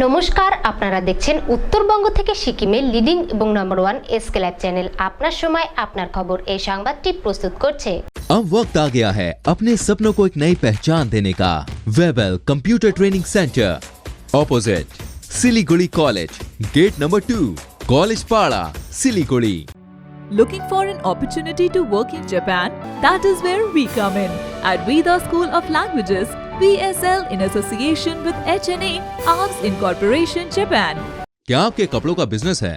নমস্কার, আপনারা দেখছেন উত্তরবঙ্গ থেকে সিকিমের লিডিং এবং নম্বর 1 এসকে লাইভ চ্যানেল। আপনার সময় আপনার খবর এই সংবাদটি প্রস্তুত করছে। अब वक्त आ गया है अपने सपनों को एक नई पहचान देने का। Webel computer training centre, opposite Siliguri college, gate number 2, college Para, Siliguri. Looking for an opportunity to work in Japan? That is where we come in. At Vida School of Languages, VSL in association with HNA, Arms Incorporation, Japan. क्या आपके कपड़ों का business है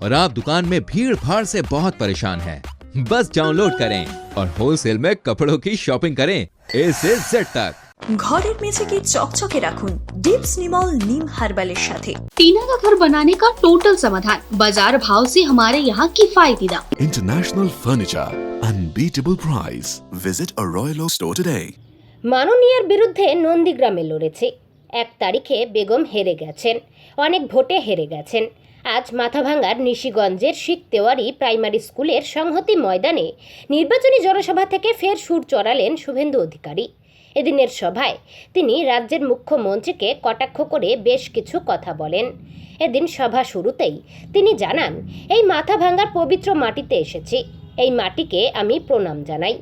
और आप दुकान में भीड़ भाड़ से बहुत परेशान हैं? बस डाउनलोड करें और होलसेल में कपड़ों की शॉपिंग करें A से Z तक। ঘরের মেঝেকে চকচকে রাখুন ডিপস নিমল নিম হার্বালের সাথে। टीना का घर बनाने का टोटल समाधान बाजार भाव से हमारे यहाँ किफायती दाम। International Furniture, unbeatable price. Visit a Royal Oak store today. মাননীয়ার বিরুদ্ধে নন্দীগ্রামে লড়েছে। 1 তারিখে বেগম হেরে গেছেন, অনেক ভোটে হেরে গেছেন। আজ মাথাভাঙ্গার নিশিগঞ্জের শিখ তেওয়ারি প্রাইমারি স্কুলের সংহতি ময়দানে নির্বাচনী জনসভা থেকে ফের সুর চড়ালেন শুভেন্দু অধিকারী। এদিনের সভায় তিনি রাজ্যের মুখ্যমন্ত্রীকে কটাক্ষ করে বেশ কিছু কথা বলেন। এদিন সভা শুরুতেই তিনি জানান, এই মাথাভাঙ্গার পবিত্র মাটিতে এসেছি, এই মাটিকে আমি প্রণাম জানাই।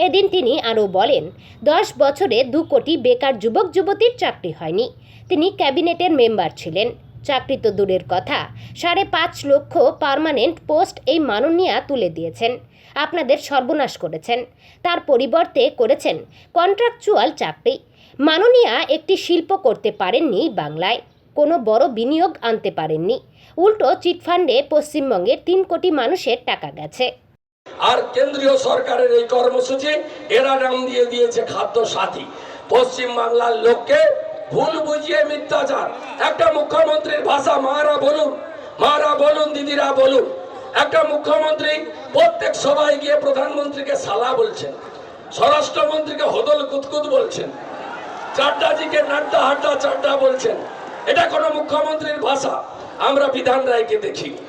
এদিন তিনি আরও বলেন, 10 বছরে 2 কোটি বেকার যুবক যুবতীর চাকরি হয়নি। তিনি ক্যাবিনেটের মেম্বার ছিলেন, চাকরি তো দূরের কথা, 5.5 লক্ষ পার্মানেন্ট পোস্ট এই মাননীয়া তুলে দিয়েছেন। আপনাদের সর্বনাশ করেছেন, তার পরিবর্তে করেছেন কন্ট্রাকচুয়াল চাকরি। মাননীয়া একটি শিল্প করতে পারেননি বাংলায়, কোনো বড় বিনিয়োগ আনতে পারেননি, উল্টো চিটফান্ডে পশ্চিমবঙ্গের 3 কোটি মানুষের টাকা গেছে। আর কেন্দ্রীয় সরকারের এই কর্মসূচি এরা নাম দিয়ে দিয়েছে খাদ্য সাথী। পশ্চিম বাংলার লোককে ভুল বুঝিয়ে মিথ্যাচার। একটা মুখ্যমন্ত্রীর ভাষা মারা বলুন দিদিরা বলুন। একটা মুখ্যমন্ত্রী প্রত্যেক সভায় গিয়ে প্রধানমন্ত্রীকে সালা বলছেন, স্বরাষ্ট্রমন্ত্রীকে হদল কুতকুত বলছেন, চাড্ডাজিকে নাড্ডা হাড্ডা চাড্ডা বলছেন। এটা কোনো মুখ্যমন্ত্রীর ভাষা? আমরা বিধান রায়কে দেখিনি,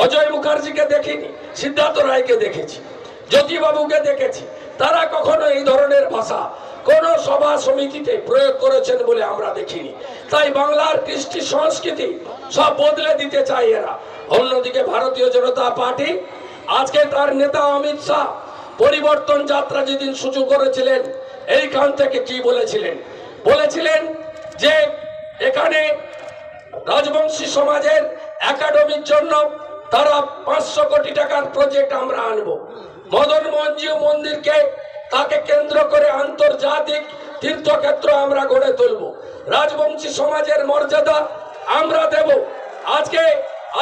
অজয় মুখার্জিকে দেখিনি, সিদ্ধার্থ রায়কে দেখেছি, জ্যোতিবাবুকে দেখেছি। তারা কখনো এই ধরনের ভাষা কোন সভা সমিতিতে প্রয়োগ করেছেন বলে আমরা দেখিনি। তাই বাংলার কৃষ্টি সংস্কৃতি সব বদলে দিতে চায় এরা। অন্যদিকে ভারতীয় জনতা পার্টি আজকে তার নেতা অমিত শাহ পরিবর্তন যাত্রা যেদিন শুরু করেছিলেন, এইখান থেকে কি বলেছিলেন যে এখানে রাজবংশী সমাজের একাডেমির জন্য তারা 500 কোটি টাকার প্রজেক্ট আমরা আনবো। মদন মোহনজি মন্দিরকে তাকে কেন্দ্র করে আন্তর্জাতিক তীর্থক্ষেত্র আমরা গড়ে তুলব। রাজবংশী সমাজের মর্যাদা আমরা দেব।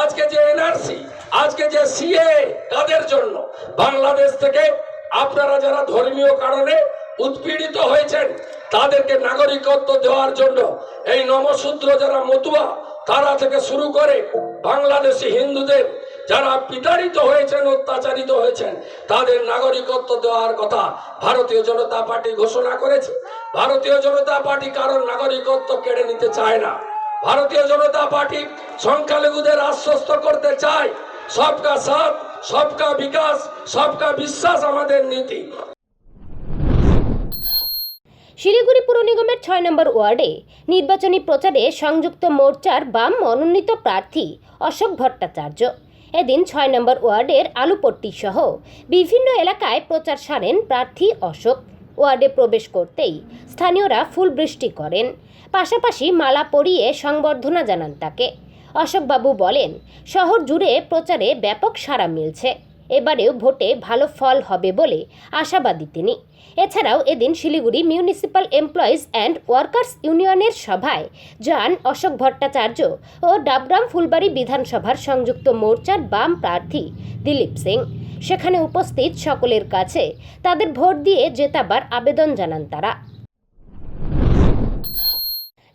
আজকে যে এনআরসি, আজকে যে সিএ, তাদের জন্য বাংলাদেশ থেকে আপনারা যারা ধর্মীয় কারণে উৎপীড়িত হয়েছেন তাদেরকে নাগরিকত্ব দেওয়ার জন্য এই নমশূদ্র যারা মতুয়া তারা থেকে শুরু করে বাংলাদেশি হিন্দুদের যারা বিতাড়িত হয়েছেন, অত্যাচারিত হয়েছেন, তাদের নাগরিকত্ব দেওয়ার কথা ভারতীয় জনতা পার্টি ঘোষণা করেছে। ভারতীয় জনতা পার্টি কারোর নাগরিকত্ব কেড়ে নিতে চায় না। ভারতীয় জনতা পার্টি সংখ্যালঘুদের আশ্বস্ত করতে চায়, সবকা সাথ, সবকা বিকাশ, সবকা বিশ্বাস আমাদের নীতি। শিলিগুড়ি পুর নিগমের 6 নম্বর ওয়ার্ডে নির্বাচনী প্রচারে সংযুক্ত মোর্চার বাম মনোনীত প্রার্থী অশোক ভট্টাচার্য এদিন 6 নম্বর ওয়ার্ডের আলুপট্টি সহ বিভিন্ন এলাকায় প্রচার সারেন প্রার্থী অশোক। ওয়ার্ডে প্রবেশ করতেই স্থানীয়রা ফুল বৃষ্টি করেন, পাশাপাশি মালা পরিয়ে সংবর্ধনা জানান তাকে। অশোকবাবু বলেন, শহর জুড়ে প্রচারে ব্যাপক সাড়া মিলছে, এবারেও ভোটে ভালো ফল হবে বলে আশাবাদী তিনি। এছাড়াও এদিন Siliguri municipal employees and workers ইউনিয়নের সভায় যান অশোক ভট্টাচার্য ও ডাবগ্রাম ফুলবাড়ি বিধানসভার সংযুক্ত মোর্চার বাম প্রার্থী দিলীপ সিং। সেখানে উপস্থিত সকলের কাছে তাদের ভোট দিয়ে জেতাবার আবেদন জানান তারা।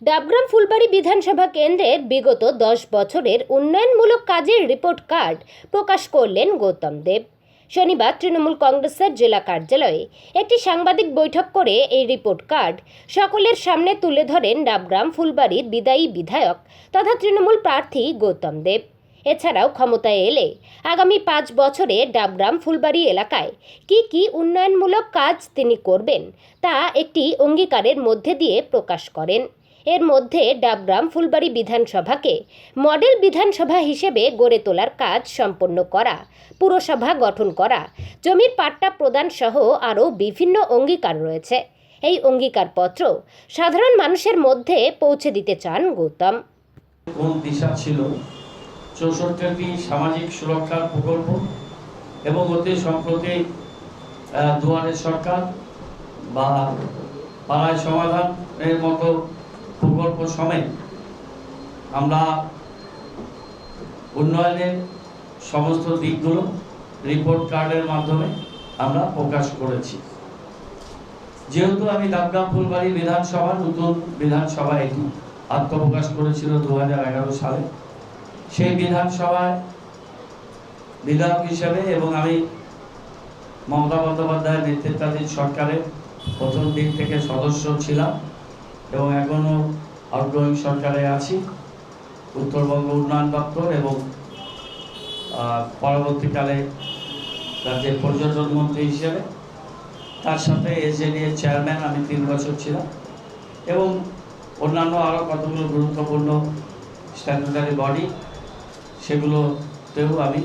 ডাবগ্রাম ফুলবাড়ি বিধানসভা কেন্দ্রের বিগত 10 বছরের উন্নয়নমূলক কাজের রিপোর্ট কার্ড প্রকাশ করলেন গৌতম দেব। শনিবার তৃণমূল কংগ্রেসের জেলা কার্যালয়ে একটি সাংবাদিক বৈঠক করে এই রিপোর্ট কার্ড সকলের সামনে তুলে ধরেন ডাবগ্রাম ফুলবাড়ির বিদায়ী বিধায়ক তথা তৃণমূল প্রার্থী গৌতম দেব। এছাড়াও ক্ষমতায় এলে আগামী 5 বছরে ডাবগ্রাম ফুলবাড়ি এলাকায় কি উন্নয়নমূলক কাজ তিনি করবেন তা একটি অঙ্গীকারের মধ্যে দিয়ে প্রকাশ করেন। এর মধ্যে ডাবগ্রাম ফুলবাড়ি বিধানসভাকে মডেল বিধানসভা হিসেবে গড়ে তোলার কাজ সম্পন্ন করা, পুরসভা গঠন করা, জমির পাট্টা প্রদান সহ আরও বিভিন্ন অঙ্গীকার রয়েছে। এই অঙ্গীকারপত্র সাধারণ মানুষের মধ্যে পৌঁছে দিতে চান গৌতম। কোন দিশা ছিল 64টি সামাজিক সুরক্ষার প্রকল্প এবং অতি সম্প্রতি দুয়ারে সরকার বা পাড়ায় সমাধানের মতো প্রকল্প সমেত আমরা উন্নয়নের সমস্ত দিকগুলো রিপোর্ট কার্ডের মাধ্যমে আমরা প্রকাশ করেছি। যেহেতু আমি ডাবগ্রাম ফুলবাড়ি বিধানসভা নতুন বিধানসভা এটি আত্মপ্রকাশ করেছিল 2011 সালে, সেই বিধানসভায় বিধায়ক হিসেবে এবং আমি মমতা বন্দ্যোপাধ্যায়ের নেতৃত্বাধীন সরকারের প্রথম দিক থেকে সদস্য ছিলাম এবং এখনও আউটগোয়িং সরকারে আছি উত্তরবঙ্গ উন্নয়ন দপ্তর এবং পরবর্তীকালে রাজ্যের পর্যটন মন্ত্রী হিসেবে, তার সাথে এসজেডি এর চেয়ারম্যান আমি 3 বছর ছিলাম এবং অন্যান্য আরও কতগুলো গুরুত্বপূর্ণ স্ট্যাটুটারি বডি সেগুলোতেও আমি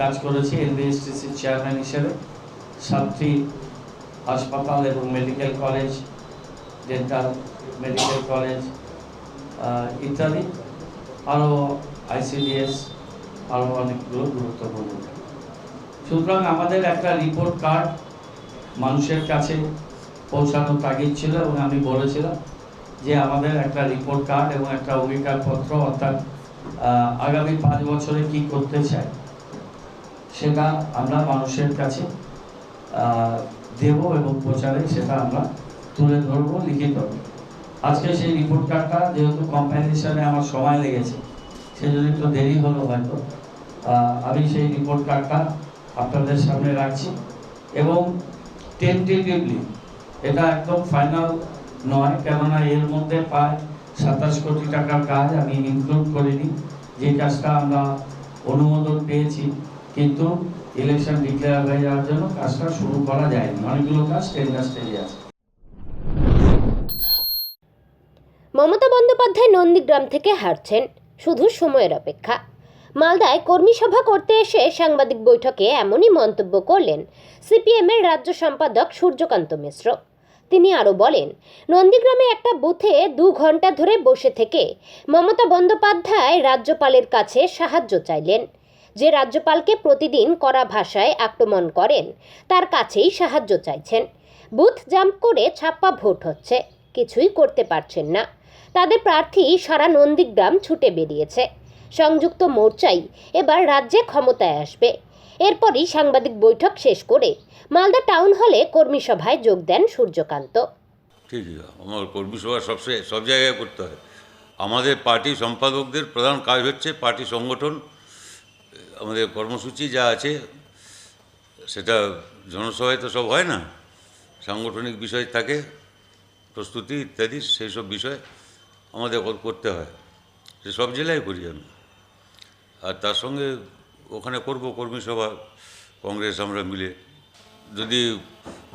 কাজ করেছি। এনবিএসটিসির চেয়ারম্যান হিসেবে 7টি হাসপাতাল এবং medical college, dental medical college ইত্যাদি, আরও আইসিডিএস, আরও অনেকগুলো গুরুত্বপূর্ণ। সুতরাং আমাদের একটা রিপোর্ট কার্ড মানুষের কাছে পৌঁছানোর তাগিদ ছিল এবং আমি বলেছিলাম যে আমাদের একটা রিপোর্ট কার্ড এবং একটা অঙ্গীকারপত্র, অর্থাৎ আগামী 5 বছরে কি করতে চাই সেটা আমরা মানুষের কাছে দেব এবং প্রচারে সেটা আমরা তুলে ধরবো লিখিত। আজকে সেই রিপোর্ট কার্ডটা যেহেতু কম্প্যারিজনে আমার সময় লেগেছে সেজন্য একটু দেরি হলো হয়তো, আমি সেই রিপোর্ট কার্ডটা আপনাদের সামনে রাখছি এবং টেন্টেটিভলি, এটা একদম ফাইনাল নয়, কেননা এর মধ্যে প্রায় 27 কোটি টাকার কাজ আমি ইনক্লুড করিনি, যে কাজটা আমরা অনুমোদন পেয়েছি কিন্তু ইলেকশন ডিক্লেয়ার হয়ে যাওয়ার জন্য কাজটা শুরু করা যায়নি। অনেকগুলো কাজ টেন্ডার স্টেজে আছে। মমতা বন্দ্যোপাধ্যায় নন্দীগ্রাম থেকে হারছেন, শুধু সময়ের অপেক্ষা। মালদায় কর্মী সভা করতে এসে সাংবাদিক বৈঠকে এমনই মন্তব্য করলেন সিপিএমের রাজ্য সম্পাদক সূর্যকান্ত মিশ্র। তিনি আরও বলেন, নন্দীগ্রামে একটা বুথে 2 ঘন্টা ধরে বসে থেকে মমতা বন্দ্যোপাধ্যায় রাজ্যপালের কাছে সাহায্য চাইলেন। যে রাজ্যপালকে প্রতিদিন কড়া ভাষায় আক্রমণ করেন তার কাছেই সাহায্য চাইছেন। বুথ জাম্প করে ছাপ্পা ভোট হচ্ছে, কিছুই করতে পারছেন না। তাদের প্রার্থী সারা নন্দীগ্রাম ছুটে বেরিয়েছে। সংযুক্ত মোর্চাই এবার রাজ্যে ক্ষমতায় আসবে। এরপরই সাংবাদিক বৈঠক শেষ করে মালদা টাউন হলে কর্মী সভায় যোগ দেন সূর্যকান্ত। ঠিকই, আমার কর্মী সভা সব জায়গায় করতে হয়। আমাদের পার্টি সম্পাদকদের প্রধান কাজ হচ্ছে পার্টি সংগঠন, আমাদের কর্মসূচি যা আছে সেটা জনসভায় তো সব হয় না, সাংগঠনিক বিষয় থাকে, প্রস্তুতি ইত্যাদি, সেই সব বিষয় আমাদের করতে হয়। সে সব জেলায় করি আমি, আর তার সঙ্গে ওখানে করব কর্মী সভা, কংগ্রেস আমরা মিলে। যদি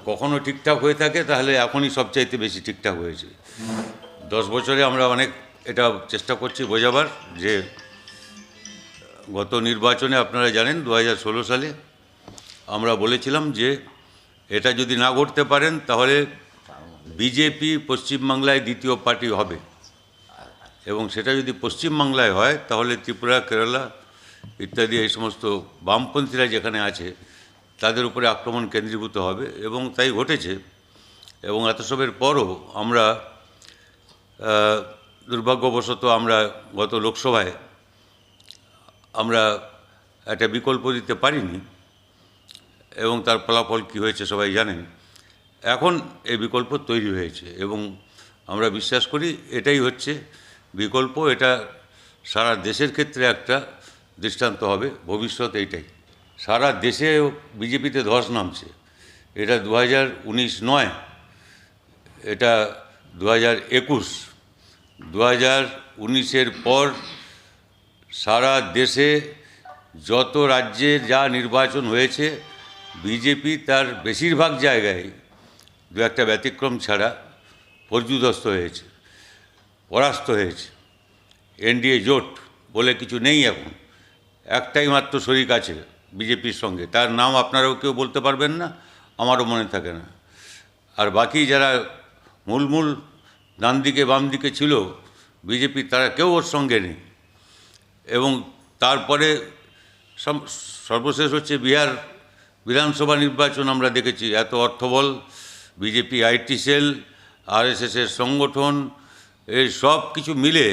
কখনো ঠিকঠাক হয়ে থাকে তাহলে এখনই সবচাইতে বেশি ঠিকঠাক হয়েছে। 10 বছরে আমরা অনেক এটা চেষ্টা করছি বোঝাবার যে গত নির্বাচনে আপনারা জানেন 2016 সালে আমরা বলেছিলাম যে এটা যদি না করতে পারেন তাহলে বিজেপি পশ্চিমবাংলায় দ্বিতীয় পার্টি হবে, এবং সেটা যদি পশ্চিমবাংলায় হয় তাহলে ত্রিপুরা, কেরালা ইত্যাদি এই সমস্ত বামপন্থীরা যেখানে আছে তাদের উপরে আক্রমণ কেন্দ্রীভূত হবে, এবং তাই ঘটেছে। এবং এত সবের পরও আমরা দুর্ভাগ্যবশত আমরা গত লোকসভায় আমরা একটা বিকল্প দিতে পারিনি, এবং তার ফলাফল কী হয়েছে সবাই জানেন। এখন এই বিকল্প তৈরি হয়েছে এবং আমরা বিশ্বাস করি এটাই হচ্ছে বিকল্প। এটা সারা দেশের ক্ষেত্রে একটা দৃষ্টান্ত হবে, ভবিষ্যৎ এইটাই। সারা দেশে বিজেপিতে ধস নামছে, এটা 2019 নয়, এটা 2021। 2019-এর পর সারা দেশে যত রাজ্যে যা নির্বাচন হয়েছে বিজেপি তার বেশিরভাগ জায়গায় 2-একটা ব্যতিক্রম ছাড়া পর্যুদস্ত হয়েছে। পরাস্ত হয়েছে। এনডিএ জোট বলে কিছু নেই এখন, একটাই মাত্র শরিক আছে বিজেপির সঙ্গে, তার নাম আপনারাও কেউ বলতে পারবেন না, আমারও মনে থাকে না। আর বাকি যারা মূল ডান দিকে বাম দিকে ছিল বিজেপি, তারা কেউ ওর সঙ্গে নেই। এবং তারপরে সর্বশেষ হচ্ছে বিহার বিধানসভা নির্বাচন, আমরা দেখেছি এত অর্থবল, বিজেপি আইটি সেল, আরএসএসের সংগঠন, এই সব কিছু মিলে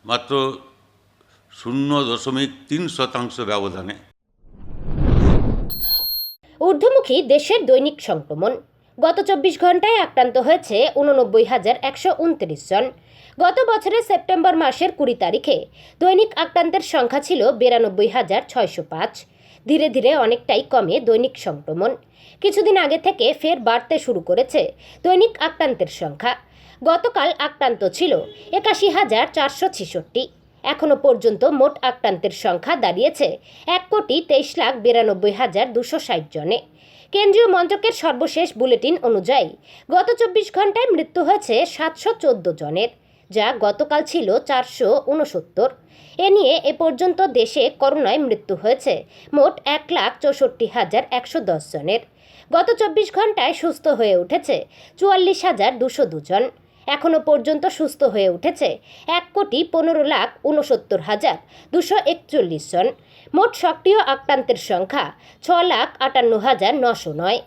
মাত্র 0.3% ব্যবধানে। ঊর্ধ্বমুখী দেশের দৈনিক সংক্রমণ, গত 24 ঘন্টায় আক্রান্ত হয়েছে 89,129 জন। গত বছরের সেপ্টেম্বর মাসের 20 তারিখে দৈনিক আক্রান্তের সংখ্যা ছিল 92,605। ধীরে ধীরে অনেকটাই কমে দৈনিক সংক্রমণ। কিছুদিন আগে থেকে ফের বাড়তে শুরু করেছে দৈনিক আক্রান্তের সংখ্যা। গতকাল আক্রান্ত ছিল 81,466। এখনও পর্যন্ত মোট আক্রান্তের সংখ্যা দাঁড়িয়েছে 1,23,92,260 জনে। কেন্দ্রীয় মন্ত্রকের সর্বশেষ বুলেটিন অনুযায়ী গত 24 ঘন্টায় মৃত্যু হয়েছে 714 জনের, যা গতকাল ছিল 469। এ নিয়ে এ পর্যন্ত দেশে করোনায় মৃত্যু হয়েছে মোট 1,64,110 জনের। গত 24 ঘন্টায় সুস্থ হয়ে উঠেছে 44,202 জন। এখনও পর্যন্ত সুস্থ হয়ে উঠেছে 1,15,69,241 জন। মোট সক্রিয় আক্রান্তের সংখ্যা 6,58,909।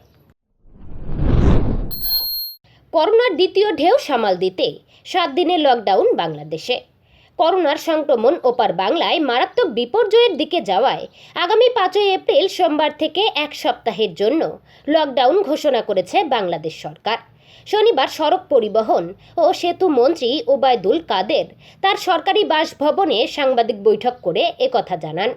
করোনার দ্বিতীয় ঢেউ সামাল দিতে 7 দিনের লকডাউন বাংলাদেশে। করোনার সংক্রমণ ওপার বাংলায় মারাত্মক বিপর্যয়ের দিকে যাওয়ায় আগামী 5 এপ্রিল সোমবার থেকে এক সপ্তাহের জন্য লকডাউন ঘোষণা করেছে বাংলাদেশ সরকার। শনিবার সড়ক পরিবহন ও সেতু মন্ত্রী ওবায়দুল কাদের তার সরকারি বাসভবনে সাংবাদিক বৈঠক করে একথা জানান।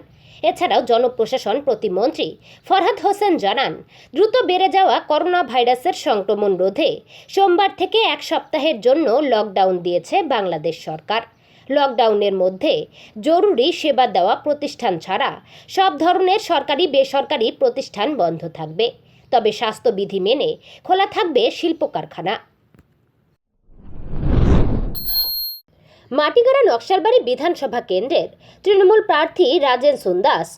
এছাড়াও জনপ্রশাসন প্রতিমন্ত্রী ফরহাদ হোসেন জানান, দ্রুত বেড়ে যাওয়া করোনা ভাইরাসের সংক্রমণ রোধে সোমবার থেকে এক সপ্তাহের জন্য লকডাউন দিয়েছে বাংলাদেশ সরকার। লকডাউনের মধ্যে জরুরি সেবা দেওয়া প্রতিষ্ঠান ছাড়া সব ধরনের সরকারি বেসরকারি প্রতিষ্ঠান বন্ধ থাকবে, তবে স্বাস্থ্যবিধি মেনে খোলা থাকবে শিল্প কারখানা। মাটিগাড়া নকশালবাড়ি বিধানসভা কেন্দ্রের তৃণমূল প্রার্থী রাজেন সুন্দাস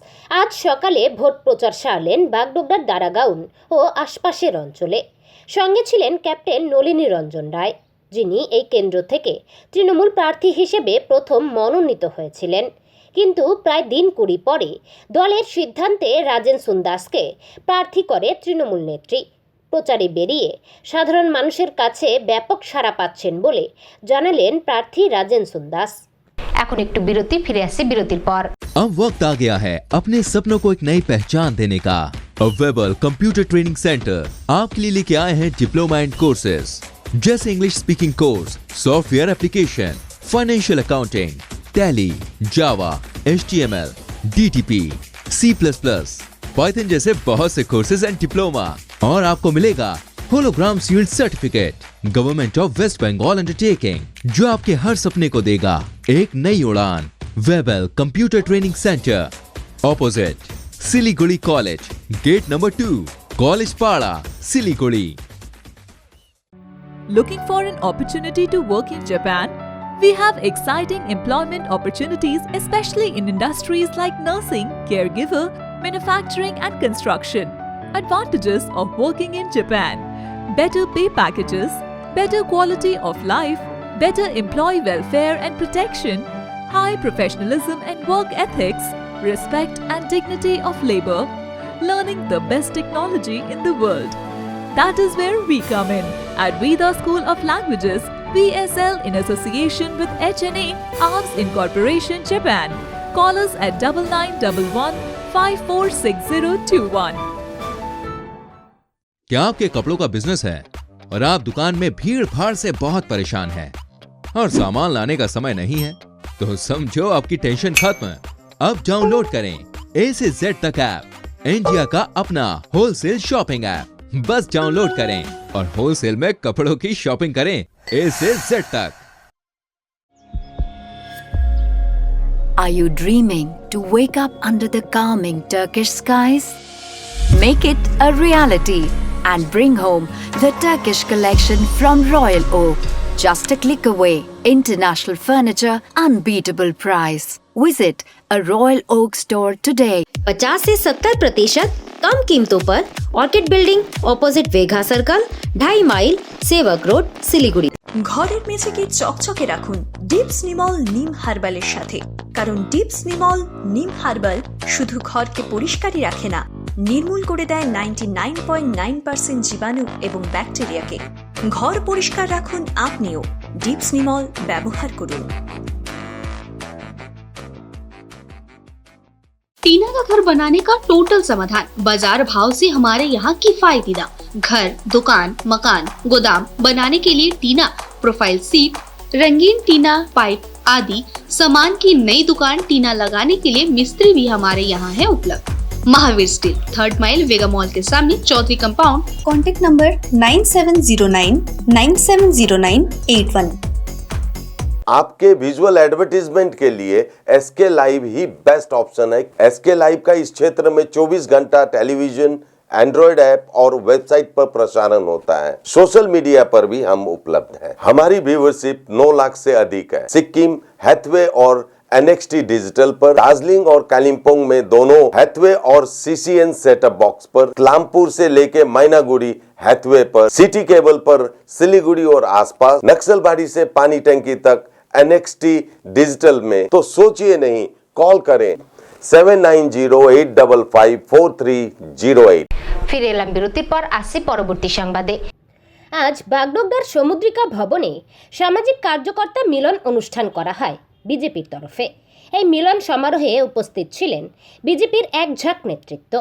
আজ সকালে ভোট প্রচার সারলেন বাগডোগরার দারাগাউন ও আশপাশের অঞ্চলে। সঙ্গে ছিলেন ক্যাপ্টেন নলিনী রঞ্জন রায়, যিনি এই কেন্দ্র থেকে তৃণমূল প্রার্থী হিসেবে প্রথম মনোনীত হয়েছিলেন। কিন্তু প্রায় দিন 20 পরে দলের সিদ্ধান্তে রাজেন সুন্দাসকে প্রার্থী করে তৃণমূল নেত্রী। প্রচারে বেরিয়ে সাধারণ মানুষের কাছে ব্যাপক সাড়া পাচ্ছেন বলে জানালেন প্রার্থী রাজেন সুন্দাস। এখন একটু বিরতি, ফিরে আসছে বিরতির পর। अब वक्त आ गया है अपने सपनों को एक नई पहचान देने का। वेबल कंप्यूटर ट्रेनिंग सेंटर आपके लिए लेके आए हैं डिप्लोमा एंड कोर्सेज जैसे English speaking course, software application, financial accounting, Tally, Java, HTML, DTP, C++, Python जैसे बहुत से कोर्सेज एंड डिप्लोमा। और आपको मिलेगा hologram sealed certificate government of West Bengal undertaking, जो आपके हर सपने को देगा एक नई उड़ान। Webel computer training centre, opposite Siliguri college, gate number 2, college Para, Siliguri. Looking for an opportunity to work in Japan? We have exciting employment opportunities, especially in industries like nursing, caregiver, manufacturing and construction. Advantages of working in Japan: better pay packages, better quality of life, better employee welfare and protection, high professionalism and work ethics, respect and dignity of labor, learning the best technology in the world. That is where we come in at Veda School of Languages, VSL, in association with HNA, ARMS Incorporation, Japan. Call us at 9911 546021. क्या आपके कपड़ों का business है और आप दुकान में भीड़ भाड़ से बहुत परेशान हैं और सामान लाने का समय नहीं है? तो समझो आपकी टेंशन खत्म। अब डाउनलोड करें A से Z तक ऐप, इंडिया का अपना होलसेल शॉपिंग ऐप। बस डाउनलोड करें और होलसेल में कपड़ों की शॉपिंग करें A से Z तक। Are you dreaming to wake up under the calming Turkish skies? Make it a reality and bring home the Turkish collection from Royal Oak. just a click away. International Furniture, unbeatable price. Visit a Royal Oak store today. 50 से 70% कम कीमतों पर orchid building opposite Vega circle 2.5 mile Sevoke road Siliguri. ঘরের মেঝেকে চকচকে রাখুন dips Nimal নিম হার্বালের সাথে, কারণ ডিপস নিমল নিম হার্বাল শুধু ঘরকে পরিষ্কারই রাখে না, নির্মূল করে দেয় 99.9% জীবাণু এবং ব্যাকটেরিয়াকে। ঘর পরিষ্কার রাখুন আপনিও, ডিপস নিমল ব্যবহার করুন। टीना का घर बनाने का टोटल समाधान बाजार भाव से हमारे यहाँ किफायती दाम। घर, दुकान, मकान, गोदाम बनाने के लिए टीना, प्रोफाइल सीट, रंगीन टीना, पाइप आदि सामान की नई दुकान टीना लगाने के लिए मिस्त्री भी हमारे यहाँ है उपलब्ध। महावीर स्टील 3rd माइल वेगा मॉल के सामने चौधरी कंपाउंड। Contact number 9709970981। आपके विजुअल एडवर्टीजमेंट के लिए एसके लाइव ही बेस्ट ऑप्शन है। एसके लाइव का इस क्षेत्र में 24 घंटा टेलीविजन, एंड्रॉइड ऐप और वेबसाइट पर प्रसारण होता है। सोशल मीडिया पर भी हम उपलब्ध हैं। हमारी व्यूवरशिप 9 लाख से अधिक है। सिक्किम, हैथवे और NXT डिजिटल पर, दार्जिलिंग और कालिम्पोंग में दोनों हैथवे और CCN सेटअप बॉक्स पर, क्लामपुर से लेके मैनागुड़ी हैथवे पर, सिटी केबल पर सिलीगुड़ी और आसपास, नक्सलबाड़ी से पानी टंकी तक NXT डिजिटल में। तो सोचिए नहीं, कॉल करें 7908554308। ফিরে এলাম বিরতির পর, আসছি পরবর্তী সংবাদে। আজ বাগডোগরার সমুদ্রিকা ভবনে সামাজিক কার্যকর্তা মিলন অনুষ্ঠান করা হয় বিজেপির তরফে। এই মিলন সমারোহে উপস্থিত ছিলেন বিজেপির এক ঝাঁক নেতৃত্ব।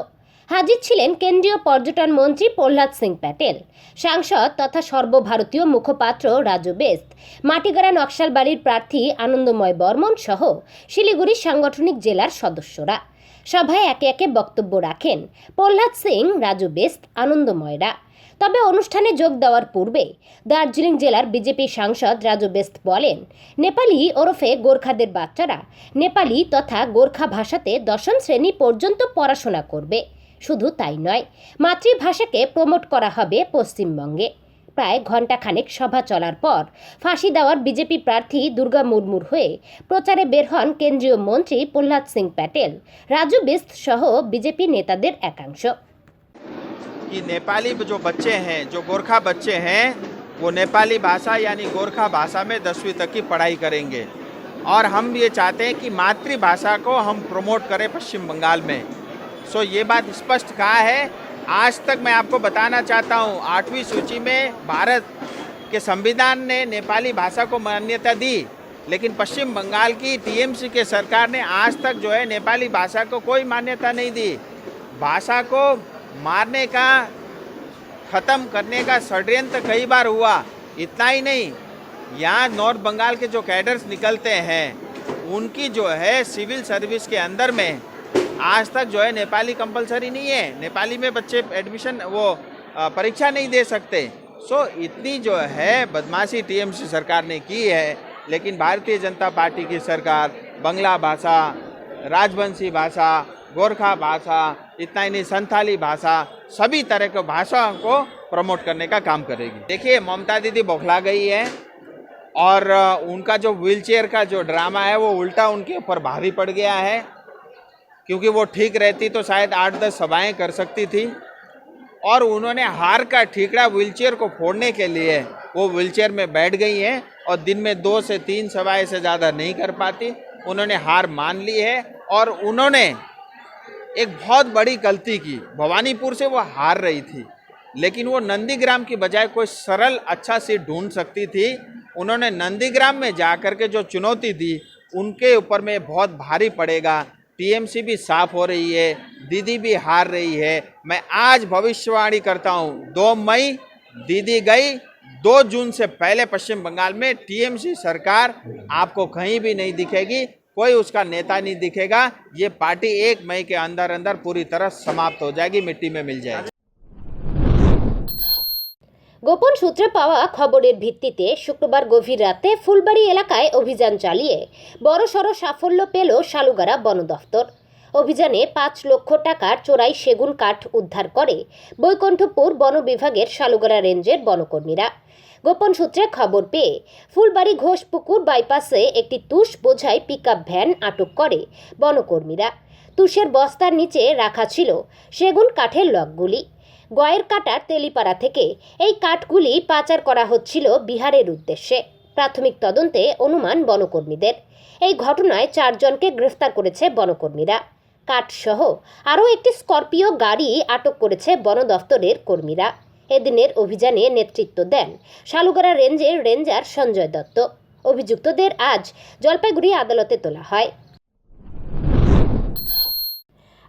হাজির ছিলেন কেন্দ্রীয় পর্যটন মন্ত্রী প্রহ্লাদ সিং প্যাটেল, সাংসদ তথা সর্বভারতীয় মুখপাত্র রাজু বেস্ত, মাটিগাড়া নকশালবাড়ির প্রার্থী আনন্দময় বর্মন সহ শিলিগুড়ি সাংগঠনিক জেলার সদস্যরা। সভায় একে একে বক্তব্য রাখেন প্রহ্লাদ সিং, রাজু বেস্ত, আনন্দময়রা। তবে অনুষ্ঠানে যোগ দেওয়ার পূর্বে দার্জিলিং জেলার বিজেপি সাংসদ রাজু বেস্ত বলেন, নেপালি ওরফে গোর্খাদের বাচ্চারা নেপালি তথা গোর্খা ভাষাতে 10ম শ্রেণী পর্যন্ত পড়াশোনা করবে। শুধু তাই নয়, মাতৃভাষাকে প্রমোট করা হবে পশ্চিমবঙ্গে। প্রায় ঘণ্টাখানেক সভা চলার পর ফাঁসি দেওয়ার বিজেপি প্রার্থী দুর্গা মুর্মুর হয়ে প্রচারে বের হন কেন্দ্রীয় মন্ত্রী প্রহ্লাদ সিং প্যাটেল, রাজু বেস্ত সহ বিজেপি নেতাদের একাংশ। कि नेपाली जो बच्चे हैं, जो गोरखा बच्चे हैं, वो नेपाली भाषा यानी गोरखा भाषा में 10वीं तक की पढ़ाई करेंगे। और हम ये चाहते हैं कि मातृभाषा को हम प्रमोट करें पश्चिम बंगाल में। सो ये बात स्पष्ट कहा है। आज तक मैं आपको बताना चाहता हूँ, 8वीं सूची में भारत के संविधान ने नेपाली भाषा को मान्यता दी, लेकिन पश्चिम बंगाल की TMC के सरकार ने आज तक जो है नेपाली भाषा को कोई मान्यता नहीं दी। भाषा को मारने का, ख़त्म करने का षड्यंत्र कई बार हुआ। इतना ही नहीं, यहाँ नॉर्थ बंगाल के जो कैडर्स निकलते हैं उनकी जो है सिविल सर्विस के अंदर में आज तक जो है नेपाली कंपलसरी नहीं है। नेपाली में बच्चे एडमिशन वो परीक्षा नहीं दे सकते। सो इतनी जो है बदमाशी TMC सरकार ने की है, लेकिन भारतीय जनता पार्टी की सरकार बंगला भाषा, राजवंशी भाषा, गोरखा भाषा, इतना ही नहीं संथाली भाषा, सभी तरह के भाषाओं को प्रमोट करने का काम करेगी। देखिए, ममता दीदी बौखला गई है और उनका जो व्हीलचेयर का जो ड्रामा है वो उल्टा उनके ऊपर भारी पड़ गया है, क्योंकि वो ठीक रहती तो शायद 8-10 सभाएं कर सकती थी। और उन्होंने हार का ठीकरा व्हीलचेयर को फोड़ने के लिए वो व्हीलचेयर में बैठ गई हैं और दिन में 2 से 3 सभाएं से ज़्यादा नहीं कर पाती। उन्होंने हार मान ली है और उन्होंने एक बहुत बड़ी गलती की। भवानीपुर से वो हार रही थी, लेकिन वो नंदीग्राम की बजाय कोई सरल अच्छा सीट ढूंढ सकती थी। उन्होंने नंदीग्राम में जाकर के जो चुनौती दी, उनके ऊपर में बहुत भारी पड़ेगा। TMC भी साफ हो रही है, दीदी भी हार रही है। मैं आज भविष्यवाणी करता हूँ, 2 मई दीदी गई, 2 जून से पहले पश्चिम बंगाल में TMC सरकार आपको कहीं भी नहीं दिखेगी, कोई उसका नेता नहीं दिखेगा। ये पार्टी 1 मई के अंदर अंदर पूरी तरह समाप्त हो जाएगी, मिट्टी में मिल जाएगी। গোপন সূত্রে পাওয়া খবরের ভিত্তিতে শুক্রবার গভীর রাতে ফুলবাড়ি এলাকায় অভিযান চালিয়ে বড়সড় সাফল্য পেল শালুগাড়া বন দফতর। অভিযানে 5 লক্ষ টাকার চোরাই সেগুন কাঠ উদ্ধার করে বৈকুণ্ঠপুর বন বিভাগের শালুগাড়া রেঞ্জের বনকর্মীরা। গোপন সূত্রে খবর পেয়ে ফুলবাড়ি ঘোষপুকুর বাইপাসে একটি তুষ বোঝাই পিকআপ ভ্যান আটক করে বনকর্মীরা। তুষের বস্তার নিচে রাখা ছিল সেগুন কাঠের লগগুলি। গয়ের কাটার তেলিপাড়া থেকে এই কাঠগুলি পাচার করা হচ্ছিল বিহারের উদ্দেশ্যে। প্রাথমিক তদন্তে অনুমান বনকর্মীদের। এই ঘটনায় 4 জনকে গ্রেফতার করেছে বনকর্মীরা। কাঠসহ আরও একটি স্করপিও গাড়ি আটক করেছে বন দফতরের কর্মীরা। এদিনের অভিযানে নেতৃত্ব দেন শালুগড়া রেঞ্জের রেঞ্জার সঞ্জয় দত্ত। অভিযুক্তদের আজ জলপাইগুড়ি আদালতে তোলা হয়।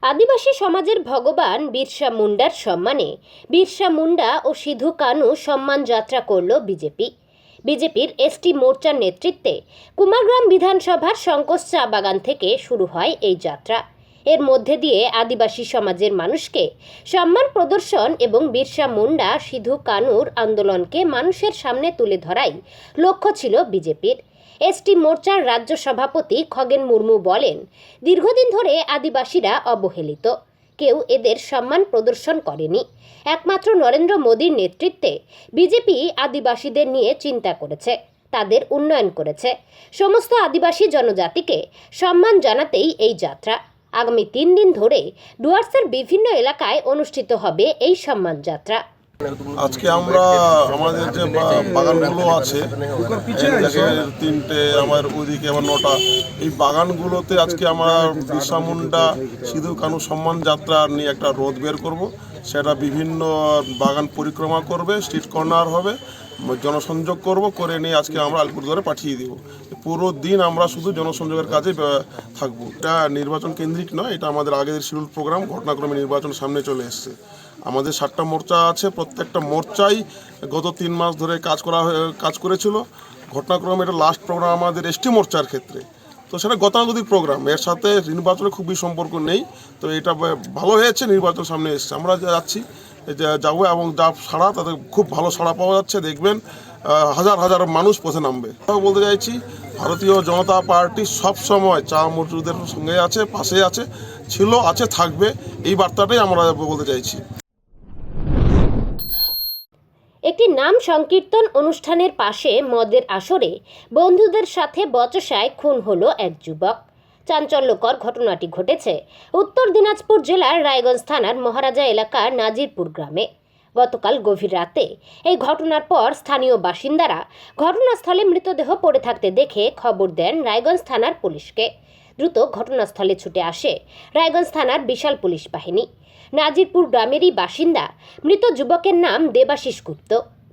আদিবাসী সমাজের ভগবান বিরসা মুন্ডার সম্মানে বিরসা মুন্ডা ও সিধু কানু সম্মান যাত্রা করল বিজেপি। বিজেপির এসটি মোর্চার নেতৃত্বে কুমারগ্রাম বিধানসভার শঙ্কোষ চা বাগান থেকে শুরু হয় এই যাত্রা। এর মধ্যে দিয়ে আদিবাসী সমাজের মানুষকে সম্মান প্রদর্শন এবং বিরসা মুন্ডা সিধু কানুর আন্দোলনকে মানুষের সামনে তুলে ধরাই লক্ষ্য ছিল বিজেপির। এসটি মোর্চার রাজ্য সভাপতি খগেন মুর্মু বলেন, দীর্ঘদিন ধরে আদিবাসীরা অবহেলিত, কেউ এদের সম্মান প্রদর্শন করেনি। একমাত্র নরেন্দ্র মোদীর নেতৃত্বে বিজেপি আদিবাসীদের নিয়ে চিন্তা করেছে, তাদের উন্নয়ন করেছে। সমস্ত আদিবাসী জনজাতিকে সম্মান জানাতেই এই যাত্রা। আগামী 3 দিন ধরে ডুয়ার্সের বিভিন্ন এলাকায় অনুষ্ঠিত হবে এই সম্মান যাত্রা। আজকে আমরা আমাদের যে বাগানগুলো আছে, 3টে আমার ওইদিকে আবার 9টা, এই বাগানগুলোতে আজকে আমরা বিরসা মুন্ডা সিধু কানু সম্মান যাত্রা নিয়ে একটা রথ বের করব। সেটা বিভিন্ন বাগান পরিক্রমা করবে, স্ট্রিট কর্নার হবে, জনসংযোগ করে নিয়ে আজকে আমরা আলিপুরদুয়ারে পাঠিয়ে দিব। পুরো দিন আমরা শুধু জনসংযোগের কাজে থাকবো। এটা নির্বাচন কেন্দ্রিক নয়, এটা আমাদের আগের শিডিউল প্রোগ্রাম। ঘটনাক্রমে নির্বাচন সামনে চলে এসছে। আমাদের 7টা মোর্চা আছে, প্রত্যেকটা মোর্চাই গত 3 মাস ধরে কাজ করেছিল। ঘটনাক্রমে এটা লাস্ট প্রোগ্রাম আমাদের এসটি মোর্চার ক্ষেত্রে, তো সেটা গতানুগতিক প্রোগ্রাম, এর সাথে নির্বাচনের খুবই সম্পর্ক নেই। তো এটা ভালো হয়েছে, নির্বাচন সামনে এসছে, আমরা যাচ্ছি, যাবো এবং যা সাড়া, তাতে খুব ভালো সাড়া পাওয়া যাচ্ছে। দেখবেন হাজার হাজার মানুষ পথে নামবে। বলতে চাইছি, ভারতীয় জনতা পার্টি সবসময় চা মজদুরদের সঙ্গে আছে, পাশে আছে, ছিল, আছে, থাকবে, এই বার্তাটাই আমরা বলতে চাইছি। একটি নাম সংকীর্তন অনুষ্ঠানের পাশে মদের আসরে বন্ধুদের সাথে বচসায় খুন হলো এক যুবক। চাঞ্চল্যকর ঘটনাটি ঘটেছে উত্তর দিনাজপুর জেলার রায়গঞ্জ থানার মহারাজা এলাকার নাজিরপুর গ্রামে। গতকাল গভীর রাতে এই ঘটনার পর স্থানীয় বাসিন্দারা ঘটনাস্থলে মৃতদেহ পড়ে থাকতে দেখে খবর দেন রায়গঞ্জ থানার পুলিশকে। দ্রুত ঘটনাস্থলে ছুটে আসে রায়গঞ্জ থানার বিশাল পুলিশ বাহিনী। নাজিরপুর গ্রামেরই বাসিন্দা মৃত যুবকের নাম দেবাশিস গুপ্ত।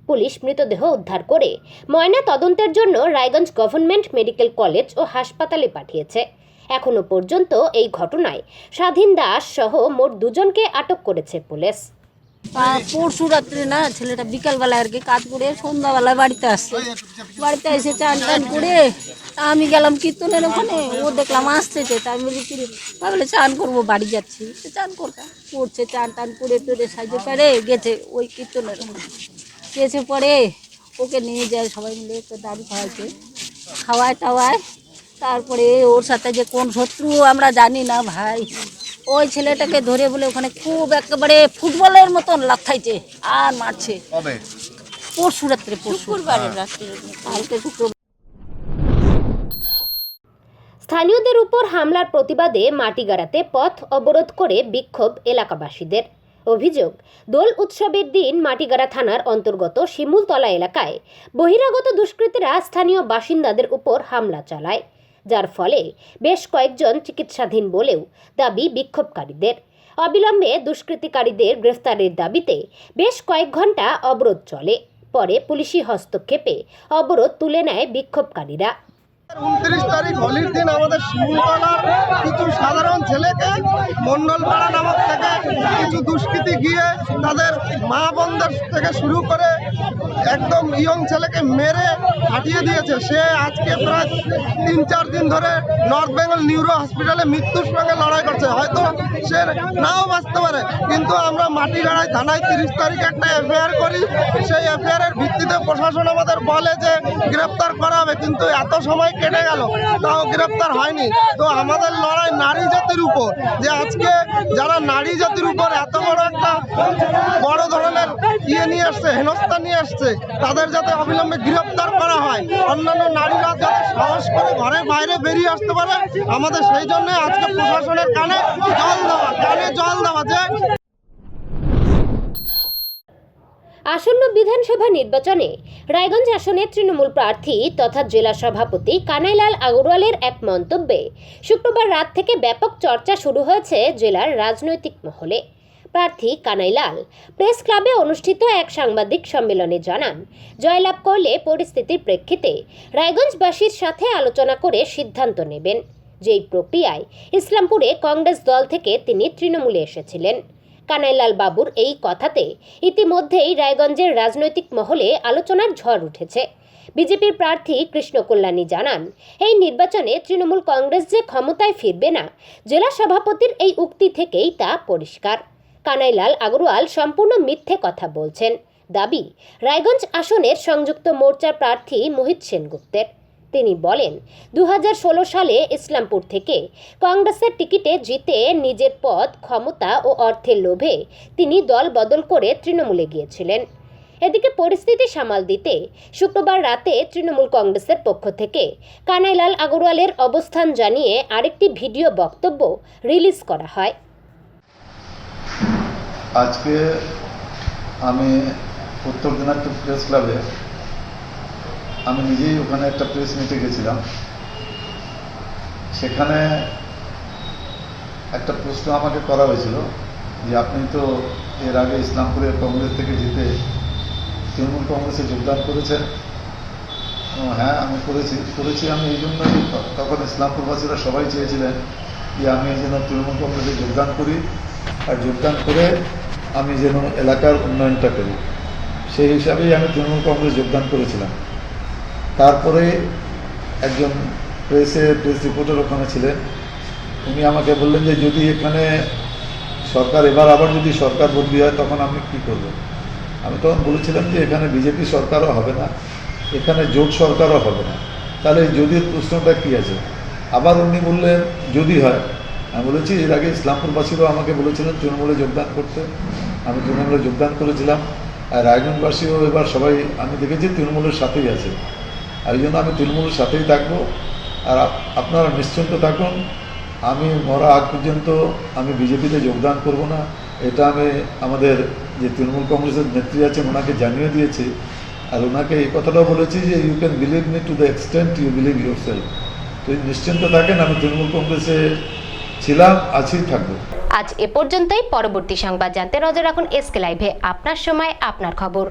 পুলিশ মৃতদেহ উদ্ধার করে ময়না তদন্তের জন্য রায়গঞ্জ গভর্নমেন্ট মেডিকেল কলেজ ও হাসপাতালে পাঠিয়েছে। এখনো পর্যন্ত এই ঘটনায় স্বাধীন দাস সহ মোট 2 জনকে আটক করেছে পুলিশ। পরশু রাত্রে না, ছেলেটা বিকালবেলা আর কি কাজ করে সন্ধ্যাবেলায় বাড়িতে আসছে। বাড়িতে এসে চান টান করে আমি গেলাম কীর্তনের ওখানে, ও দেখলাম আসতেছে। তাই আমি বলি, ভাবলে চান করবো, বাড়ি যাচ্ছি, চান করছে, চান টান করে তোরে সাইজে পেরে গেছে ওই কীর্তনের ওখানে। গেছে পরে ওকে নিয়ে যায় সবাই মিলে, তো দাঁড়ি খাওয়ায় টাওয়ায়। তারপরে ওর সাথে যে কোন শত্রু আমরা জানি না ভাই, ওই ছেলেটাকে ধরে বলে ওখানে খুব একেবারে ফুটবলের মতন লাফাইছে আর মারছে। পরশু রাত্রে, শুক্রবারের রাত্রে, কালকে শুক্রবার। স্থানীয়দের উপর হামলার প্রতিবাদে মাটিগাড়াতে পথ অবরোধ করে বিক্ষোভ এলাকাবাসীদের। অভিযোগ, দোল উৎসবের দিন মাটিগাড়া থানার অন্তর্গত শিমুলতলা এলাকায় বহিরাগত দুষ্কৃতীরা স্থানীয় বাসিন্দাদের উপর হামলা চালায়, যার ফলে বেশ কয়েকজন চিকিৎসাধীন বলেও দাবি বিক্ষোভকারীদের। অবিলম্বে দুষ্কৃতিকারীদের গ্রেফতারের দাবিতে বেশ কয়েক ঘন্টা অবরোধ চলে। পরে পুলিশি হস্তক্ষেপে অবরোধ তুলে নেয় বিক্ষোভকারীরা। 29 তারিখ হোলির দিন আমাদের শিমুলতলার কিছু সাধারণ ছেলেকে মন্ডলপাড়া নামক থেকে কিছু দুষ্কৃতী গিয়ে তাদের মা বোনদের থেকে শুরু করে একদম ইয়ং ছেলেকে মেরে ফাটিয়ে দিয়েছে। সে আজকে প্রায় 3-4 দিন ধরে নর্থ বেঙ্গল নিউরো হসপিটালে মৃত্যুর সঙ্গে লড়াই করছে। হয়তো সে নাও বাঁচতে পারে, কিন্তু আমরা মাটিগাড়ায় থানায় 30 তারিখে একটা এফআইআর করি। সেই এফআইআরের ভিত্তিতে প্রশাসন আমাদের বলে যে গ্রেপ্তার করা হবে, কিন্তু এত সময় কেটে গেল, তাও গ্রেপ্তার হয়নি। তো আমাদের লড়াই নারী জাতির উপর, যে আজকে যারা নারী জাতির উপর এত বড় একটা বড় ধরনের নিয়ে আসছে, হেনস্থা নিয়ে আসছে, তাদের যাতে অবিলম্বে গ্রেপ্তার করা হয়, অন্যান্য নারীরা যাতে সাহস করে ঘরের বাইরে বেরিয়ে আসতে পারে। আমাদের সেই জন্য আজকে প্রশাসনের কানে জল দেওয়া যে আসন্ন বিধানসভা নির্বাচনে রায়গঞ্জ আসনে তৃণমূল প্রার্থী তথা জেলা সভাপতি কানাইলাল আগরওয়ালের এক মন্তব্যে শুক্রবার রাত থেকে ব্যাপক চর্চা শুরু হয়েছে জেলার রাজনৈতিক মহলে। প্রার্থী কানাইলাল প্রেস ক্লাবে অনুষ্ঠিত এক সাংবাদিক সম্মেলনে জানান, জয়লাভ করলে পরিস্থিতির প্রেক্ষিতে রায়গঞ্জবাসীর সাথে আলোচনা করে সিদ্ধান্ত নেবেন। যেই প্রক্রিয়ায় ইসলামপুরে কংগ্রেস দল থেকে তিনি তৃণমূলে এসেছিলেন। কানাইলাল বাবুর এই কথাতে ইতিমধ্যেই রায়গঞ্জের রাজনৈতিক মহলে আলোচনার ঝড় উঠেছে। বিজেপির প্রার্থী কৃষ্ণ কল্যাণী জানান, এই নির্বাচনে তৃণমূল কংগ্রেস যে ক্ষমতায় ফিরবে না, জেলা সভাপতির এই উক্তি থেকেই তা পরিষ্কার। কানাইলাল আগরওয়াল সম্পূর্ণ মিথ্যে কথা বলছেন। দাবি রায়গঞ্জ আসনের সংযুক্ত মোর্চার প্রার্থী মোহিত সেনগুপ্তের। তিনি বলেন, 2016 সালে ইসলামপুর থেকে কংগ্রেসের টিকিটে জিতে নিজের পদ, ক্ষমতা ও অর্থের লোভে তিনি দল বদল করে তৃণমূলে গিয়েছিলেন। এদিকে পরিস্থিতি সামাল দিতে শুক্রবার রাতে তৃণমূল কংগ্রেসের পক্ষ থেকে কানাইলাল আগরওয়ালের অবস্থান জানিয়ে আরেকটি ভিডিও বক্তব্য রিলিজ করা হয়। আজকে আমি উত্তর দিনাজপুর প্রেস ক্লাবে আমি নিজেই ওখানে একটা প্রেস মিটে গেছিলাম। সেখানে একটা প্রশ্ন আমাকে করা হয়েছিল যে আপনি তো এর আগে ইসলামপুরের কংগ্রেস থেকে জিতে তৃণমূল কংগ্রেসে যোগদান করেছেন। হ্যাঁ, আমি করেছি আমি এই জন্যই, তখন ইসলামপুরবাসীরা সবাই চেয়েছিলেন যে আমি যেন তৃণমূল কংগ্রেসে যোগদান করি, আর যোগদান করে আমি যেন এলাকার উন্নয়নটা করি, সেই হিসাবেই আমি তৃণমূল কংগ্রেস যোগদান করেছিলাম। তারপরে একজন প্রেস রিপোর্টার ওখানে ছিলেন, উনি আমাকে বললেন যে যদি এখানে সরকার আবার যদি সরকার বদলি হয় তখন আমি কী করব। আমি তখন বলেছিলাম যে এখানে বিজেপি সরকারও হবে না, এখানে জোট সরকারও হবে না, তাহলে যদির প্রশ্নটা কী আছে। আবার উনি বললেন যদি হয়। আমি বলেছি এর আগে ইসলামপুরবাসীরাও আমাকে বলেছিলেন তৃণমূলে যোগদান করতে, আমি তৃণমূলে যোগদান করেছিলাম। আর রায়গঞ্জবাসীও এবার সবাই আমি দেখেছি তৃণমূলের সাথেই আছে, আর এই জন্য আমি তৃণমূলের সাথেই থাকবো। আর আপনারা নিশ্চিন্ত থাকুন, আমি মরা আগ পর্যন্ত আমি বিজেপিতে যোগদান করব না, এটা আমি আমাদের যে তৃণমূল কংগ্রেসের নেত্রী আছেন ওনাকে জানিয়ে দিয়েছি। আর ওনাকে এই কথাটাও বলেছি যে you can believe me to the extent you believe yourself. তো নিশ্চিন্ত থাকেন, আমি তৃণমূল কংগ্রেসে ছিলাম, আছি, থাকবো। আজ এ পর্যন্তই। পরবর্তী সংবাদ জানতে নজর রাখুন এসকে লাইভে। আপনার সময় আপনার খবর।